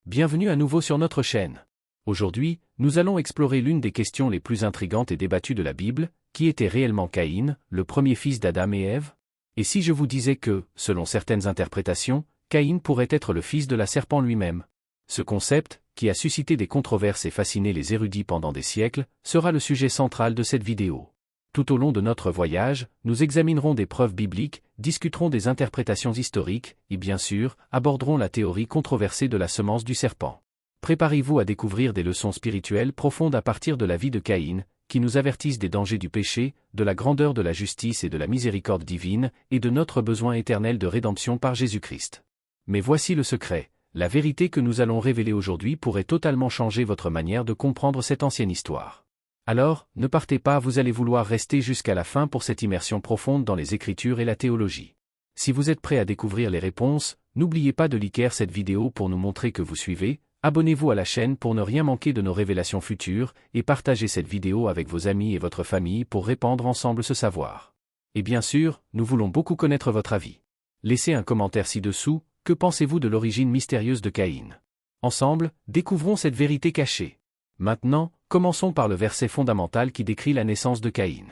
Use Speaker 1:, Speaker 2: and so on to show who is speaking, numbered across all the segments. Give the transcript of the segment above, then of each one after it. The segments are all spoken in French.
Speaker 1: Bienvenue à nouveau sur notre chaîne. Aujourd'hui, nous allons explorer l'une des questions les plus intrigantes et débattues de la Bible, qui était réellement Caïn, le premier fils d'Adam et Ève? Et si je vous disais que, selon certaines interprétations, Caïn pourrait être le fils de la serpent lui-même? Ce concept, qui a suscité des controverses et fasciné les érudits pendant des siècles, sera le sujet central de cette vidéo. Tout au long de notre voyage, nous examinerons des preuves bibliques, discuterons des interprétations historiques, et bien sûr, aborderons la théorie controversée de la semence du serpent. Préparez-vous à découvrir des leçons spirituelles profondes à partir de la vie de Caïn, qui nous avertissent des dangers du péché, de la grandeur de la justice et de la miséricorde divine, et de notre besoin éternel de rédemption par Jésus-Christ. Mais voici le secret, la vérité que nous allons révéler aujourd'hui pourrait totalement changer votre manière de comprendre cette ancienne histoire. Alors, ne partez pas, vous allez vouloir rester jusqu'à la fin pour cette immersion profonde dans les Écritures et la théologie. Si vous êtes prêt à découvrir les réponses, n'oubliez pas de liker cette vidéo pour nous montrer que vous suivez, abonnez-vous à la chaîne pour ne rien manquer de nos révélations futures, et partagez cette vidéo avec vos amis et votre famille pour répandre ensemble ce savoir. Et bien sûr, nous voulons beaucoup connaître votre avis. Laissez un commentaire ci-dessous, que pensez-vous de l'origine mystérieuse de Caïn? Ensemble, découvrons cette vérité cachée. Maintenant, commençons par le verset fondamental qui décrit la naissance de Caïn.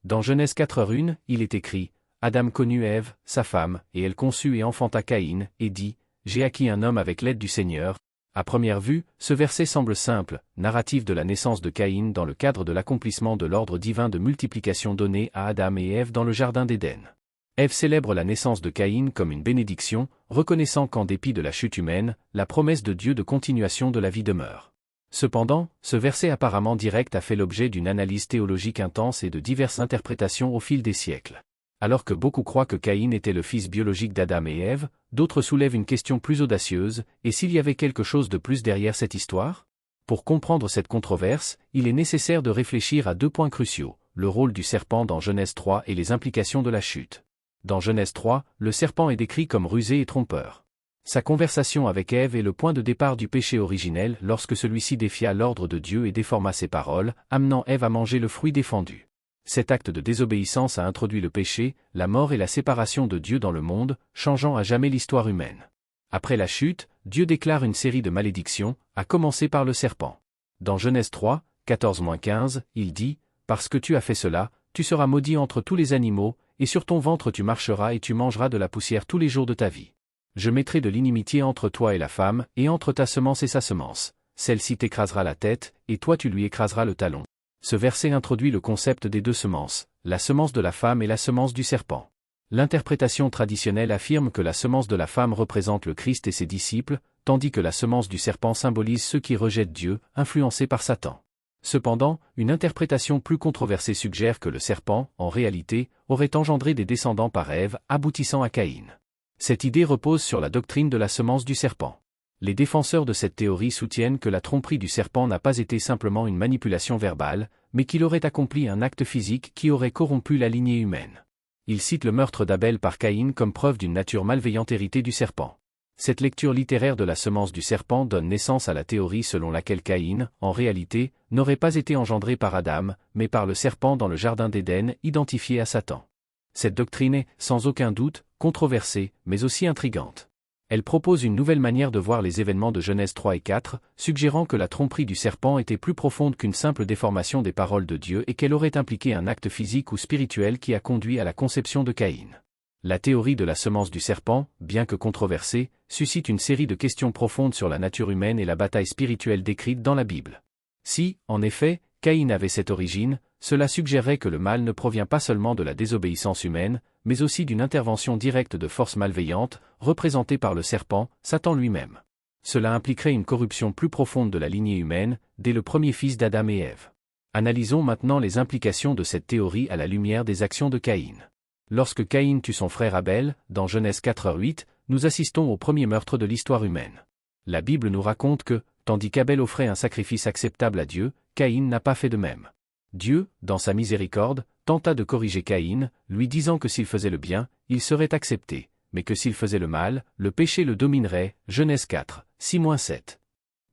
Speaker 1: Dans Genèse 4:1, il est écrit « Adam connut Ève, sa femme, et elle conçut et enfanta Caïn, et dit « J'ai acquis un homme avec l'aide du Seigneur ». À première vue, ce verset semble simple, narratif de la naissance de Caïn dans le cadre de l'accomplissement de l'ordre divin de multiplication donné à Adam et Ève dans le jardin d'Éden. Ève célèbre la naissance de Caïn comme une bénédiction, reconnaissant qu'en dépit de la chute humaine, la promesse de Dieu de continuation de la vie demeure. Cependant, ce verset apparemment direct a fait l'objet d'une analyse théologique intense et de diverses interprétations au fil des siècles. Alors que beaucoup croient que Caïn était le fils biologique d'Adam et Ève, d'autres soulèvent une question plus audacieuse, et s'il y avait quelque chose de plus derrière cette histoire? Pour comprendre cette controverse, il est nécessaire de réfléchir à deux points cruciaux, le rôle du serpent dans Genèse 3 et les implications de la chute. Dans Genèse 3, le serpent est décrit comme rusé et trompeur. Sa conversation avec Ève est le point de départ du péché originel lorsque celui-ci défia l'ordre de Dieu et déforma ses paroles, amenant Ève à manger le fruit défendu. Cet acte de désobéissance a introduit le péché, la mort et la séparation de Dieu dans le monde, changeant à jamais l'histoire humaine. Après la chute, Dieu déclare une série de malédictions, à commencer par le serpent. Dans Genèse 3, 14-15, il dit « Parce que tu as fait cela, tu seras maudit entre tous les animaux, et sur ton ventre tu marcheras et tu mangeras de la poussière tous les jours de ta vie. Je mettrai de l'inimitié entre toi et la femme, et entre ta semence et sa semence. Celle-ci t'écrasera la tête, et toi tu lui écraseras le talon. » Ce verset introduit le concept des deux semences, la semence de la femme et la semence du serpent. L'interprétation traditionnelle affirme que la semence de la femme représente le Christ et ses disciples, tandis que la semence du serpent symbolise ceux qui rejettent Dieu, influencés par Satan. Cependant, une interprétation plus controversée suggère que le serpent, en réalité, aurait engendré des descendants par Ève, aboutissant à Caïn. Cette idée repose sur la doctrine de la semence du serpent. Les défenseurs de cette théorie soutiennent que la tromperie du serpent n'a pas été simplement une manipulation verbale, mais qu'il aurait accompli un acte physique qui aurait corrompu la lignée humaine. Ils citent le meurtre d'Abel par Caïn comme preuve d'une nature malveillante héritée du serpent. Cette lecture littéraire de la semence du serpent donne naissance à la théorie selon laquelle Caïn, en réalité, n'aurait pas été engendré par Adam, mais par le serpent dans le jardin d'Éden, identifié à Satan. Cette doctrine est, sans aucun doute, controversée, mais aussi intrigante. Elle propose une nouvelle manière de voir les événements de Genèse 3 et 4, suggérant que la tromperie du serpent était plus profonde qu'une simple déformation des paroles de Dieu et qu'elle aurait impliqué un acte physique ou spirituel qui a conduit à la conception de Caïn. La théorie de la semence du serpent, bien que controversée, suscite une série de questions profondes sur la nature humaine et la bataille spirituelle décrite dans la Bible. Si, en effet, Caïn avait cette origine, cela suggérerait que le mal ne provient pas seulement de la désobéissance humaine, mais aussi d'une intervention directe de forces malveillantes, représentée par le serpent, Satan lui-même. Cela impliquerait une corruption plus profonde de la lignée humaine, dès le premier fils d'Adam et Ève. Analysons maintenant les implications de cette théorie à la lumière des actions de Caïn. Lorsque Caïn tue son frère Abel, dans Genèse 4:8, nous assistons au premier meurtre de l'histoire humaine. La Bible nous raconte que, tandis qu'Abel offrait un sacrifice acceptable à Dieu, Caïn n'a pas fait de même. Dieu, dans sa miséricorde, tenta de corriger Caïn, lui disant que s'il faisait le bien, il serait accepté, mais que s'il faisait le mal, le péché le dominerait. Genèse 4, 6-7.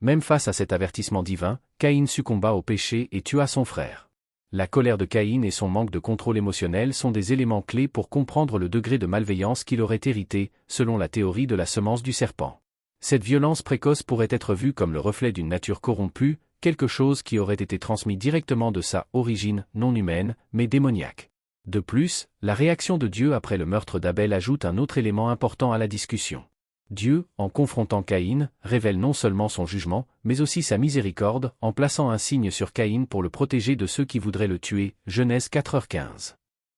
Speaker 1: Même face à cet avertissement divin, Caïn succomba au péché et tua son frère. La colère de Caïn et son manque de contrôle émotionnel sont des éléments clés pour comprendre le degré de malveillance qu'il aurait hérité, selon la théorie de la semence du serpent. Cette violence précoce pourrait être vue comme le reflet d'une nature corrompue, quelque chose qui aurait été transmis directement de sa origine non humaine, mais démoniaque. De plus, la réaction de Dieu après le meurtre d'Abel ajoute un autre élément important à la discussion. Dieu, en confrontant Caïn, révèle non seulement son jugement, mais aussi sa miséricorde, en plaçant un signe sur Caïn pour le protéger de ceux qui voudraient le tuer, Genèse 4h15.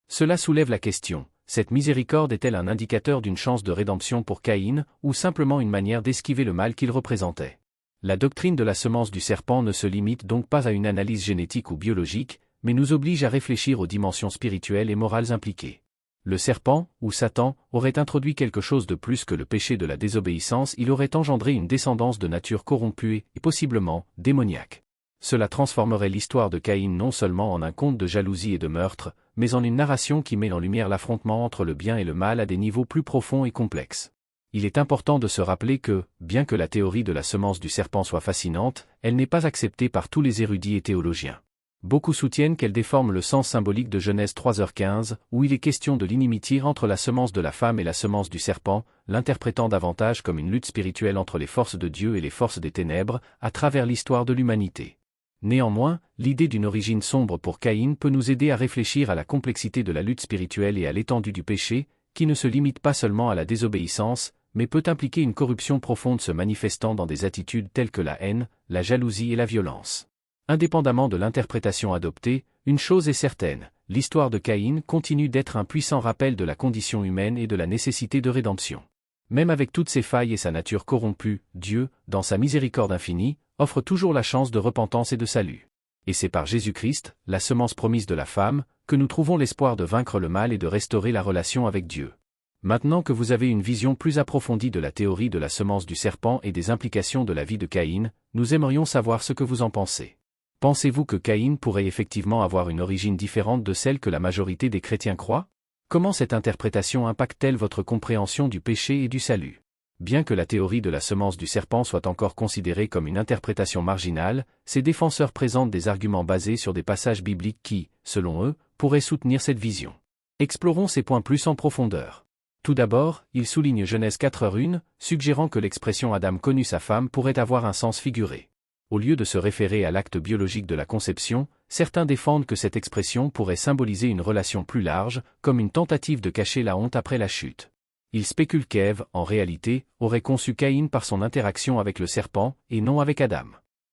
Speaker 1: Cela soulève la question, cette miséricorde est-elle un indicateur d'une chance de rédemption pour Caïn, ou simplement une manière d'esquiver le mal qu'il représentait? La doctrine de la semence du serpent ne se limite donc pas à une analyse génétique ou biologique, mais nous oblige à réfléchir aux dimensions spirituelles et morales impliquées. Le serpent, ou Satan, aurait introduit quelque chose de plus que le péché de la désobéissance, il aurait engendré une descendance de nature corrompue et possiblement démoniaque. Cela transformerait l'histoire de Caïn non seulement en un conte de jalousie et de meurtre, mais en une narration qui met en lumière l'affrontement entre le bien et le mal à des niveaux plus profonds et complexes. Il est important de se rappeler que, bien que la théorie de la semence du serpent soit fascinante, elle n'est pas acceptée par tous les érudits et théologiens. Beaucoup soutiennent qu'elle déforme le sens symbolique de Genèse 3h15, où il est question de l'inimitié entre la semence de la femme et la semence du serpent, l'interprétant davantage comme une lutte spirituelle entre les forces de Dieu et les forces des ténèbres, à travers l'histoire de l'humanité. Néanmoins, l'idée d'une origine sombre pour Caïn peut nous aider à réfléchir à la complexité de la lutte spirituelle et à l'étendue du péché, qui ne se limite pas seulement à la désobéissance, mais peut impliquer une corruption profonde se manifestant dans des attitudes telles que la haine, la jalousie et la violence. Indépendamment de l'interprétation adoptée, une chose est certaine, l'histoire de Caïn continue d'être un puissant rappel de la condition humaine et de la nécessité de rédemption. Même avec toutes ses failles et sa nature corrompue, Dieu, dans sa miséricorde infinie, offre toujours la chance de repentance et de salut. Et c'est par Jésus-Christ, la semence promise de la femme, que nous trouvons l'espoir de vaincre le mal et de restaurer la relation avec Dieu. Maintenant que vous avez une vision plus approfondie de la théorie de la semence du serpent et des implications de la vie de Caïn, nous aimerions savoir ce que vous en pensez. Pensez-vous que Caïn pourrait effectivement avoir une origine différente de celle que la majorité des chrétiens croient? Comment cette interprétation impacte-t-elle votre compréhension du péché et du salut? Bien que la théorie de la semence du serpent soit encore considérée comme une interprétation marginale, ses défenseurs présentent des arguments basés sur des passages bibliques qui, selon eux, pourraient soutenir cette vision. Explorons ces points plus en profondeur. Tout d'abord, ils soulignent Genèse 4h1, suggérant que l'expression Adam connut sa femme pourrait avoir un sens figuré. Au lieu de se référer à l'acte biologique de la conception, certains défendent que cette expression pourrait symboliser une relation plus large, comme une tentative de cacher la honte après la chute. Ils spéculent qu'Ève, en réalité, aurait conçu Caïn par son interaction avec le serpent, et non avec Adam.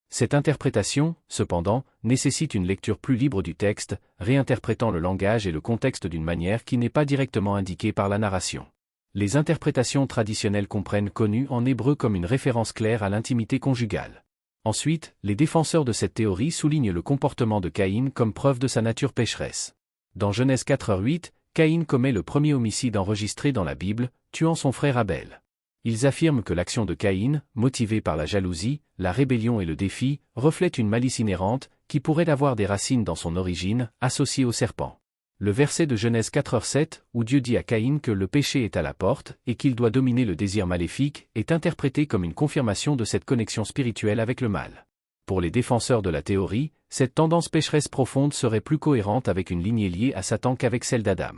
Speaker 1: Cette interprétation, cependant, nécessite une lecture plus libre du texte, réinterprétant le langage et le contexte d'une manière qui n'est pas directement indiquée par la narration. Les interprétations traditionnelles comprennent connu en hébreu comme une référence claire à l'intimité conjugale. Ensuite, les défenseurs de cette théorie soulignent le comportement de Caïn comme preuve de sa nature pécheresse. Dans Genèse 4h8, Caïn commet le premier homicide enregistré dans la Bible, tuant son frère Abel. Ils affirment que l'action de Caïn, motivée par la jalousie, la rébellion et le défi, reflète une malice inhérente, qui pourrait avoir des racines dans son origine, associée au serpent. Le verset de Genèse 4h7, où Dieu dit à Caïn que le péché est à la porte, et qu'il doit dominer le désir maléfique, est interprété comme une confirmation de cette connexion spirituelle avec le mal. Pour les défenseurs de la théorie, cette tendance pécheresse profonde serait plus cohérente avec une lignée liée à Satan qu'avec celle d'Adam.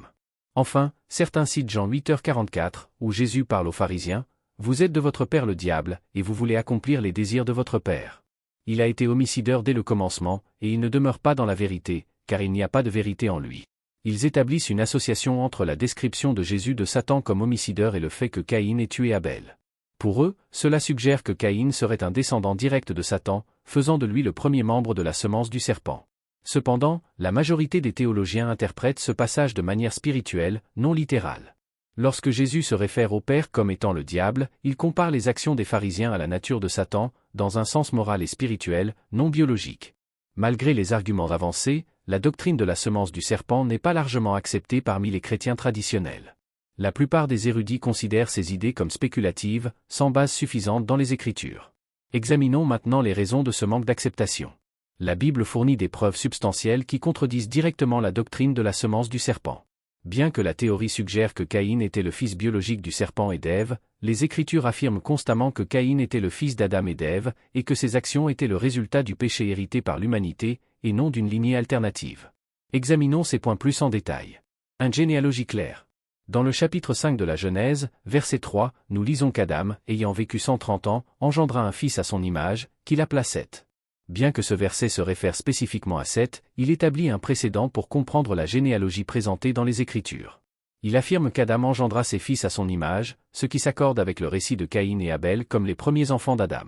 Speaker 1: Enfin, certains citent Jean 8h44, où Jésus parle aux pharisiens, « Vous êtes de votre père le diable, et vous voulez accomplir les désirs de votre père. Il a été homicideur dès le commencement, et il ne demeure pas dans la vérité, car il n'y a pas de vérité en lui. » Ils établissent une association entre la description de Jésus de Satan comme homicideur et le fait que Caïn ait tué Abel. Pour eux, cela suggère que Caïn serait un descendant direct de Satan, faisant de lui le premier membre de la semence du serpent. Cependant, la majorité des théologiens interprètent ce passage de manière spirituelle, non littérale. Lorsque Jésus se réfère au Père comme étant le diable, il compare les actions des pharisiens à la nature de Satan, dans un sens moral et spirituel, non biologique. Malgré les arguments avancés, la doctrine de la semence du serpent n'est pas largement acceptée parmi les chrétiens traditionnels. La plupart des érudits considèrent ces idées comme spéculatives, sans base suffisante dans les Écritures. Examinons maintenant les raisons de ce manque d'acceptation. La Bible fournit des preuves substantielles qui contredisent directement la doctrine de la semence du serpent. Bien que la théorie suggère que Caïn était le fils biologique du serpent et d'Ève, les Écritures affirment constamment que Caïn était le fils d'Adam et d'Ève, et que ses actions étaient le résultat du péché hérité par l'humanité, et non d'une lignée alternative. Examinons ces points plus en détail. Une généalogie claire. Dans le chapitre 5 de la Genèse, verset 3, nous lisons qu'Adam, ayant vécu 130 ans, engendra un fils à son image, qu'il appela Seth. Bien que ce verset se réfère spécifiquement à Seth, il établit un précédent pour comprendre la généalogie présentée dans les Écritures. Il affirme qu'Adam engendra ses fils à son image, ce qui s'accorde avec le récit de Caïn et Abel comme les premiers enfants d'Adam.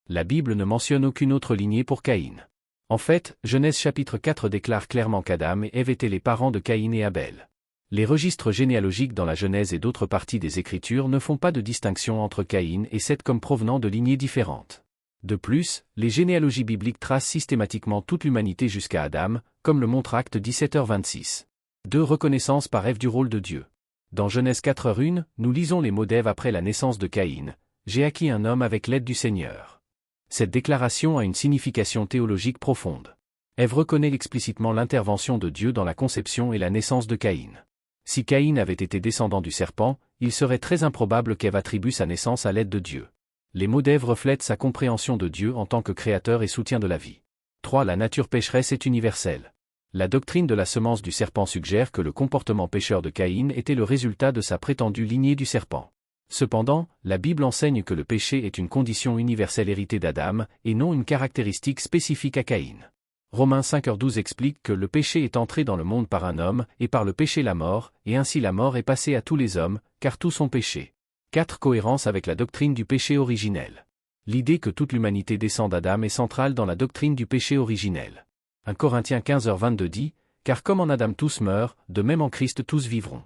Speaker 1: La Bible ne mentionne aucune autre lignée pour Caïn. En fait, Genèse chapitre 4 déclare clairement qu'Adam et Ève étaient les parents de Caïn et Abel. Les registres généalogiques dans la Genèse et d'autres parties des Écritures ne font pas de distinction entre Caïn et Seth comme provenant de lignées différentes. De plus, les généalogies bibliques tracent systématiquement toute l'humanité jusqu'à Adam, comme le montre Acte 17h26. 2. Reconnaissance par Ève du rôle de Dieu. Dans Genèse 4h1, nous lisons les mots d'Ève après la naissance de Caïn. « J'ai acquis un homme avec l'aide du Seigneur ». Cette déclaration a une signification théologique profonde. Ève reconnaît explicitement l'intervention de Dieu dans la conception et la naissance de Caïn. Si Caïn avait été descendant du serpent, il serait très improbable qu'Ève attribue sa naissance à l'aide de Dieu. Les mots d'Ève reflètent sa compréhension de Dieu en tant que créateur et soutien de la vie. 3. La nature pécheresse est universelle. La doctrine de la semence du serpent suggère que le comportement pécheur de Caïn était le résultat de sa prétendue lignée du serpent. Cependant, la Bible enseigne que le péché est une condition universelle héritée d'Adam, et non une caractéristique spécifique à Caïn. Romains 5h12 explique que le péché est entré dans le monde par un homme, et par le péché la mort, et ainsi la mort est passée à tous les hommes, car tous ont péché. 4. Cohérence avec la doctrine du péché originel. L'idée que toute l'humanité descend d'Adam est centrale dans la doctrine du péché originel. 1 Corinthiens 15h22 dit, « Car comme en Adam tous meurent, de même en Christ tous vivront. »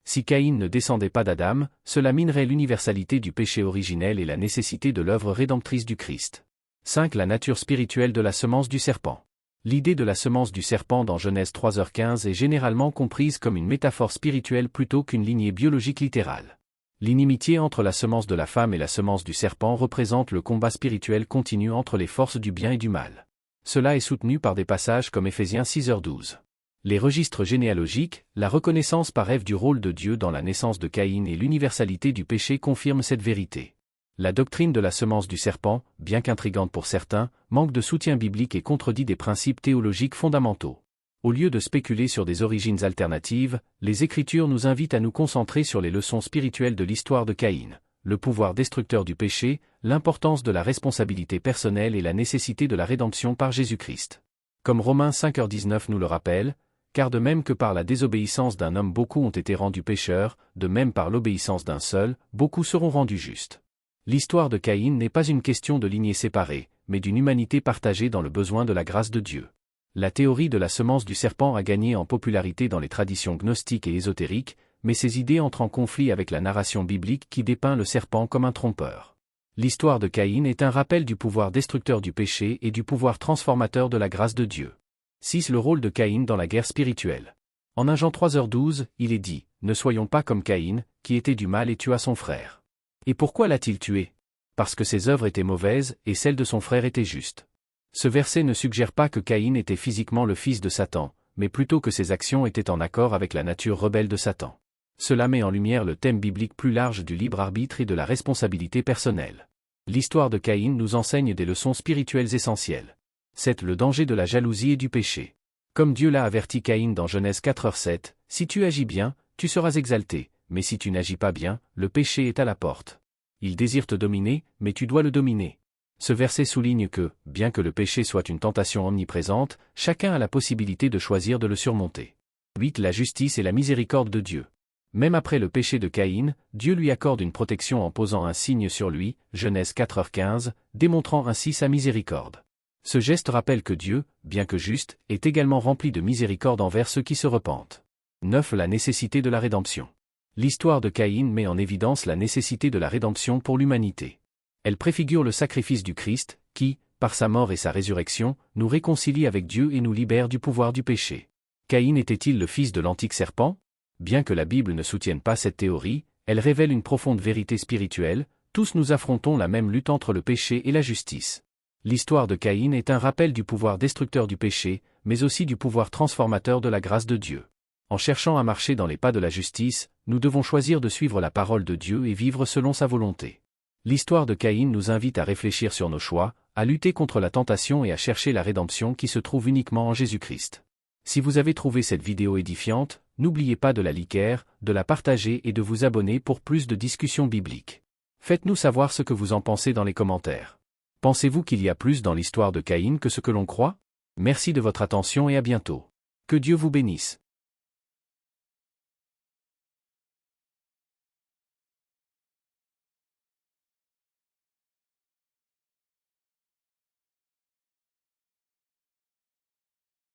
Speaker 1: Si Caïn ne descendait pas d'Adam, cela minerait l'universalité du péché originel et la nécessité de l'œuvre rédemptrice du Christ. 5. La nature spirituelle de la semence du serpent. L'idée de la semence du serpent dans Genèse 3h15 est généralement comprise comme une métaphore spirituelle plutôt qu'une lignée biologique littérale. L'inimitié entre la semence de la femme et la semence du serpent représente le combat spirituel continu entre les forces du bien et du mal. Cela est soutenu par des passages comme Éphésiens 6h12. Les registres généalogiques, la reconnaissance par Ève du rôle de Dieu dans la naissance de Caïn et l'universalité du péché confirment cette vérité. La doctrine de la semence du serpent, bien qu'intrigante pour certains, manque de soutien biblique et contredit des principes théologiques fondamentaux. Au lieu de spéculer sur des origines alternatives, les Écritures nous invitent à nous concentrer sur les leçons spirituelles de l'histoire de Caïn, le pouvoir destructeur du péché, l'importance de la responsabilité personnelle et la nécessité de la rédemption par Jésus-Christ. Comme Romains 5h19 nous le rappelle, car de même que par la désobéissance d'un homme beaucoup ont été rendus pécheurs, de même par l'obéissance d'un seul, beaucoup seront rendus justes. L'histoire de Caïn n'est pas une question de lignée séparée, mais d'une humanité partagée dans le besoin de la grâce de Dieu. La théorie de la semence du serpent a gagné en popularité dans les traditions gnostiques et ésotériques, mais ces idées entrent en conflit avec la narration biblique qui dépeint le serpent comme un trompeur. L'histoire de Caïn est un rappel du pouvoir destructeur du péché et du pouvoir transformateur de la grâce de Dieu. 6. Le rôle de Caïn dans la guerre spirituelle. En 1 Jean 3h12, il est dit, « Ne soyons pas comme Caïn, qui était du mal et tua son frère. » Et pourquoi l'a-t-il tué? Parce que ses œuvres étaient mauvaises et celles de son frère étaient justes. Ce verset ne suggère pas que Caïn était physiquement le fils de Satan, mais plutôt que ses actions étaient en accord avec la nature rebelle de Satan. Cela met en lumière le thème biblique plus large du libre arbitre et de la responsabilité personnelle. L'histoire de Caïn nous enseigne des leçons spirituelles essentielles. 7. Le danger de la jalousie et du péché. Comme Dieu l'a averti Caïn dans Genèse 4h7, « Si tu agis bien, tu seras exalté, mais si tu n'agis pas bien, le péché est à la porte. Il désire te dominer, mais tu dois le dominer. » Ce verset souligne que, bien que le péché soit une tentation omniprésente, chacun a la possibilité de choisir de le surmonter. 8. La justice et la miséricorde de Dieu. Même après le péché de Caïn, Dieu lui accorde une protection en posant un signe sur lui, Genèse 4h15, démontrant ainsi sa miséricorde. Ce geste rappelle que Dieu, bien que juste, est également rempli de miséricorde envers ceux qui se repentent. 9. La nécessité de la rédemption. L'histoire de Caïn met en évidence la nécessité de la rédemption pour l'humanité. Elle préfigure le sacrifice du Christ, qui, par sa mort et sa résurrection, nous réconcilie avec Dieu et nous libère du pouvoir du péché. Caïn était-il le fils de l'antique serpent? Bien que la Bible ne soutienne pas cette théorie, elle révèle une profonde vérité spirituelle, tous nous affrontons la même lutte entre le péché et la justice. L'histoire de Caïn est un rappel du pouvoir destructeur du péché, mais aussi du pouvoir transformateur de la grâce de Dieu. En cherchant à marcher dans les pas de la justice, nous devons choisir de suivre la parole de Dieu et vivre selon sa volonté. L'histoire de Caïn nous invite à réfléchir sur nos choix, à lutter contre la tentation et à chercher la rédemption qui se trouve uniquement en Jésus-Christ. Si vous avez trouvé cette vidéo édifiante, n'oubliez pas de la liker, de la partager et de vous abonner pour plus de discussions bibliques. Faites-nous savoir ce que vous en pensez dans les commentaires. Pensez-vous qu'il y a plus dans l'histoire de Caïn que ce que l'on croit? Merci de votre attention et à bientôt. Que Dieu vous bénisse.